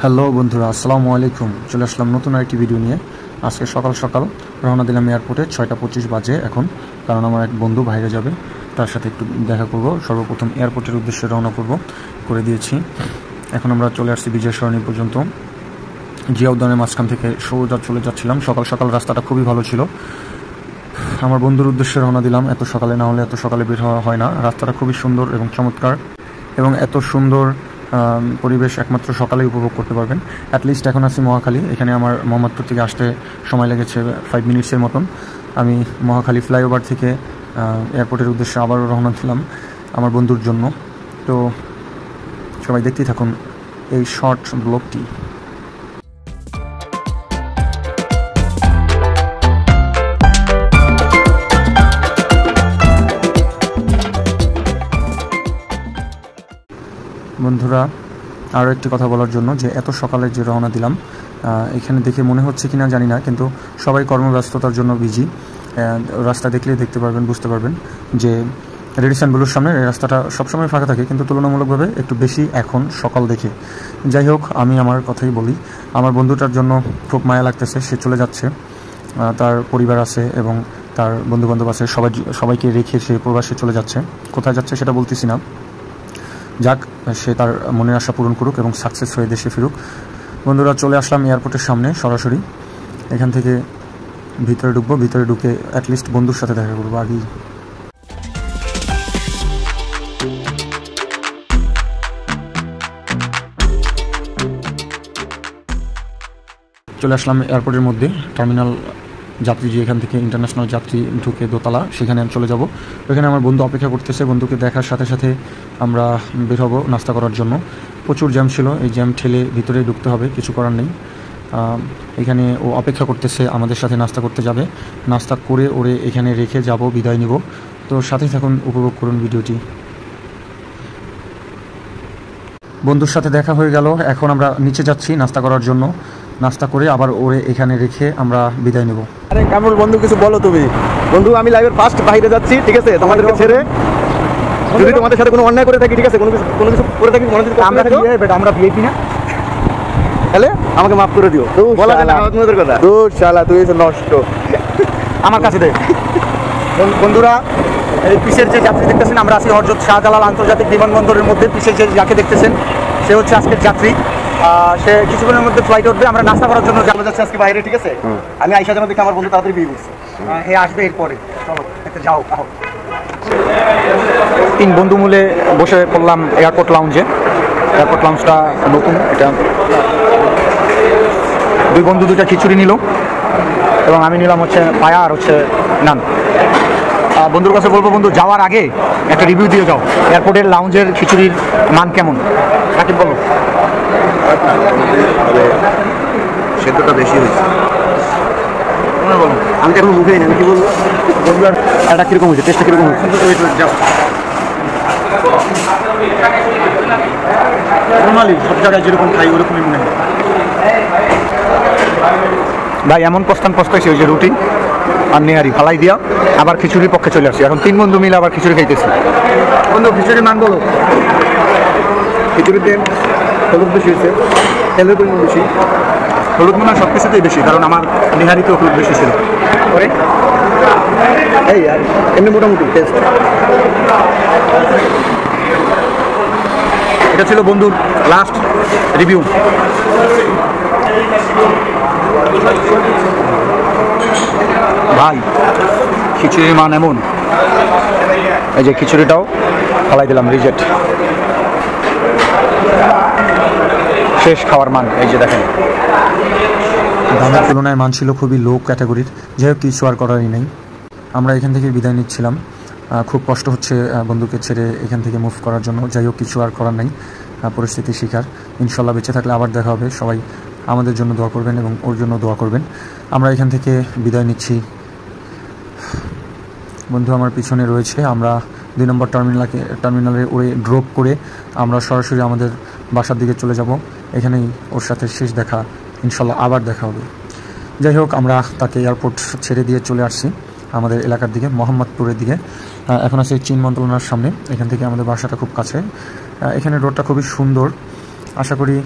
Hello বন্ধুরা, আসসালামু আলাইকুম। চলে আসলাম নতুন আরেকটি ভিডিও নিয়ে। আজকে সকাল সকাল রওনা দিলাম এয়ারপোর্টে। 6টা 25 বাজে এখন, কারণ আমার এক বন্ধু বাইরে যাবে, তার সাথে একটু দেখা করব। সর্বপ্রথম এয়ারপোর্টের উদ্দেশ্যে রওনা করে দিয়েছি। এখন আমরা চলে আসছি বিজয় সরণি পর্যন্ত। জিয়া উদ্যানের মাঝখান থেকে সোজা চলে যাচ্ছিলাম। সকাল সকাল রাস্তাটা খুবই ভালো ছিল। আমার বন্ধুর উদ্দেশ্যে রওনা দিলাম। এত সকালে না হলে এত সকালে বের হওয়া হয় না। রাস্তাটা খুবই সুন্দর এবং চমৎকার, এবং এত সুন্দর পরিবেশ একমাত্র সকালেই উপভোগ করতে পারবেন। অ্যাটলিস্ট এখন আছি মহাখালী। এখানে আমার মোহাম্মদপুর থেকে আসতে সময় লেগেছে 5 মিনিটসের মতন। আমি মহাখালী ফ্লাইওভার থেকে এয়ারপোর্টের উদ্দেশ্যে আবারও রওনা দিলাম আমার বন্ধুর জন্য। তো সবাই দেখতেই থাকুন এই শর্ট ব্লগটি। বন্ধুরা, আরও একটি কথা বলার জন্য, যে এত সকালে যে রওনা দিলাম, এখানে দেখে মনে হচ্ছে কিনা জানি না, কিন্তু সবাই কর্মব্যস্ততার জন্য বিজি। রাস্তা দেখলেই দেখতে পারবেন, বুঝতে পারবেন যে রেডিসন ব্লুর সামনে রাস্তাটা সবসময় ফাঁকা থাকে, কিন্তু তুলনামূলকভাবে একটু বেশি এখন সকাল দেখে। যাই হোক, আমি আমার কথাই বলি। আমার বন্ধুটার জন্য খুব মায়া লাগতেছে। সে চলে যাচ্ছে, তার পরিবার আছে এবং তার বন্ধুবান্ধব আছে, সবাইকে রেখে সে প্রবাসে চলে যাচ্ছে। কোথায় যাচ্ছে সেটা বলতেছি না। যাক, সে তার মনের আশা পূরণ করুক এবং সাকসেস হয়ে দেশে ফিরুক। বন্ধুরা, চলে আসলাম এয়ারপোর্টের সামনে সরাসরি। এখান থেকে ভিতরে ঢুকবো। ভিতরে ঢুকে অ্যাটলিস্ট বন্ধুর সাথে দেখা করবো আগেই। চলে আসলাম এয়ারপোর্টের মধ্যে। টার্মিনাল যাত্রী, যে এখান থেকে ইন্টারন্যাশনাল যাত্রী ঢুকে দোতলা, সেখানে আমি চলে যাব। ওইখানে আমার বন্ধু অপেক্ষা করতেছে। বন্ধুকে দেখার সাথে সাথে আমরা বের হব নাস্তা করার জন্য। প্রচুর জ্যাম ছিল, এই জ্যাম ঠেলে ভিতরে ঢুকতে হবে, কিছু করার নেই। এখানে ও অপেক্ষা করতেছে, আমাদের সাথে নাস্তা করতে যাবে। নাস্তা করে ওরে এখানে রেখে যাব, বিদায় নিব। তো সাথে থাকুন, উপভোগ করুন ভিডিওটি। বন্ধুর সাথে দেখা হয়ে গেল। এখন আমরা নিচে যাচ্ছি নাস্তা করার জন্য। নাস্তা করে আবার ওরে এখানে রেখে আমরা বিদায় নেব। আরে কামরুল বন্ধু, কিছু বলো তুমি। বন্ধু, আমি লাইভের ফার্স্ট বাইরে যাচ্ছি, ঠিক আছে? তোমাদেরকে ছেড়ে যদি তোমাদের সাথে কোনো অন্যায় করে থাকি, ঠিক আছে, কোনো কিছু করে থাকি, মনে যদি আমরা ভিআইপি না, তাহলে আমাকে মাফ করে দিও। বলা যায় না তোমাদের কথা। দূর শালা, তুই এসে নষ্ট আমার কাছে দে। বন্ধুরা, এই পিসের যে যাত্রী দেখতেছেন, আমরা আছি হযরত শাহজালাল আন্তর্জাতিক বিমানবন্দরের মধ্যে। পিসের যে যাকে দেখতেছেন, সে হচ্ছে আজকের যাত্রী। সে কিছুক্ষণের মধ্যে ফ্লাইট উঠবে। আমরা নাস্তা করার জন্য যাচ্ছি আজকে বাইরে, ঠিক আছে? আমি আইসা যেন দেখে আমার বন্ধু তাড়াতাড়ি বিয়ে করছে। এ আসবে এরপরে। চলো একটা যাও। 3 বন্ধু মিলে বসে পড়লাম এয়ারপোর্ট লাউঞ্জে। এয়ারপোর্ট লাউঞ্জটা নতুন, এটা 2 বন্ধু 2টা খিচুড়ি নিল এবং আমি নিলাম হচ্ছে পায়া আর হচ্ছে নান। বন্ধুর কাছে বলবো, বন্ধু যাওয়ার আগে একটা রিভিউ দিয়ে যাও, এয়ারপোর্টের লাউঞ্জের খিচুড়ির মান কেমন। রাকিব বলো। সেদ্ধটা বেশি হয়েছে। বলো। আমি তো এখন মুখে না, আমি কি বলবো? বন্ধুর এটা কীরকম হয়েছে, টেস্টটা কীরকম হয়েছে? নর্মালি সব জায়গায় যেরকম খাই ওরকমই মনে হয় ভাই। এমন পস্তাইছি, ওই যে রুটি আর নেহারি ফালাই দিয়া আবার খিচুড়ির পক্ষে চলে আসছি। এখন 3 বন্ধু মিলে আবার খিচুড়ি খাইতেছি। বন্ধু, খিচুড়ির মান বলো। খিচুড়িতে হলুদ বেশি হয়েছে, তেলের পরিমাণ বেশি। হলুদ মনে হয় সব কিছুতেই বেশি, কারণ আমার নেহারিতেও হলুদ বেশি ছিল। এই আর এমনি মোটামুটি টেস্ট। এটা ছিল বন্ধুর লাস্ট রিভিউ। ভাই, খিচুড়ির মান এমন, এই যে খিচুড়িটাও ফালাই দিলাম, রিজেক্ট। শেষ খাওয়ার মান, এই যে দেখেন। দামের তুলনায় মান ছিল খুবই লো ক্যাটাগরির। যাই হোক, কিছু আর করারই নেই। আমরা এখান থেকে বিদায় নিচ্ছিলাম। খুব কষ্ট হচ্ছে বন্ধুকে ছেড়ে এখান থেকে মুভ করার জন্য। যাই হোক, কিছু আর করার নেই, পরিস্থিতি শিকার। ইনশাল্লাহ বেঁচে থাকলে আবার দেখা হবে। সবাই আমাদের জন্য দোয়া করবেন এবং ওর জন্য দোয়া করবেন। আমরা এখান থেকে বিদায় নিচ্ছি। বন্ধু আমার পিছনে রয়েছে। আমরা 2 নম্বর টার্মিনালে ওরে ড্রপ করে আমরা সরাসরি আমাদের বাসার দিকে চলে যাব। এখানেই ওর সাথে শেষ দেখা, ইনশাল্লাহ আবার দেখা হবে। যাই হোক, আমরা তাকে এয়ারপোর্ট ছেড়ে দিয়ে চলে আসছি আমাদের এলাকার দিকে, মোহাম্মদপুরের দিকে। এখন আছে চীন মন্ত্রণালয়ের সামনে। এখান থেকে আমাদের বাসাটা খুব কাছে। এখানে রোডটা খুবই সুন্দর। আশা করি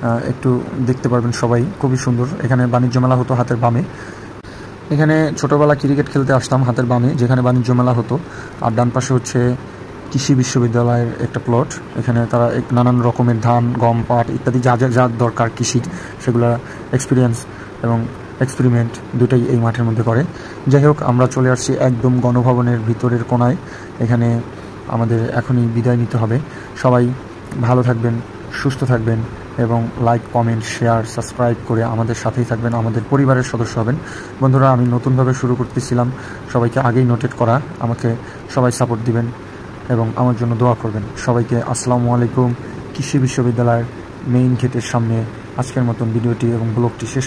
একটু দেখতে পারবেন সবাই, খুবই সুন্দর। এখানে বাণিজ্য মেলা হতো হাতের বামে। এখানে ছোটোবেলা ক্রিকেট খেলতে আসতাম হাতের বামে, যেখানে বাণিজ্য মেলা হতো। আর ডান পাশে হচ্ছে কৃষি বিশ্ববিদ্যালয়ের একটা প্লট। এখানে তারা নানান রকমের ধান, গম, পাট ইত্যাদি যা যা যা দরকার কৃষির, সেগুলো এক্সপিরিয়েন্স এবং এক্সপেরিমেন্ট দুটোই এই মাঠের মধ্যে করে। যাই হোক, আমরা চলে আসছি একদম গণভবনের ভিতরের কোনায়। এখানে আমাদের এখনই বিদায় নিতে হবে। সবাই ভালো থাকবেন, সুস্থ থাকবেন এবং লাইক, কমেন্ট, শেয়ার, সাবস্ক্রাইব করে আমাদের সাথেই থাকবেন, আমাদের পরিবারের সদস্য হবেন। বন্ধুরা, আমি নতুনভাবে শুরু করতেছিলাম, সবাইকে আগেই নোটেট করা। আমাকে সবাই সাপোর্ট দিবেন এবং আমার জন্য দোয়া করবেন। সবাইকে আসসালামু আলাইকুম। কৃষি বিশ্ববিদ্যালয়ের মেইন গেটের সামনে আজকের মতন ভিডিওটি এবং ব্লগটি শেষ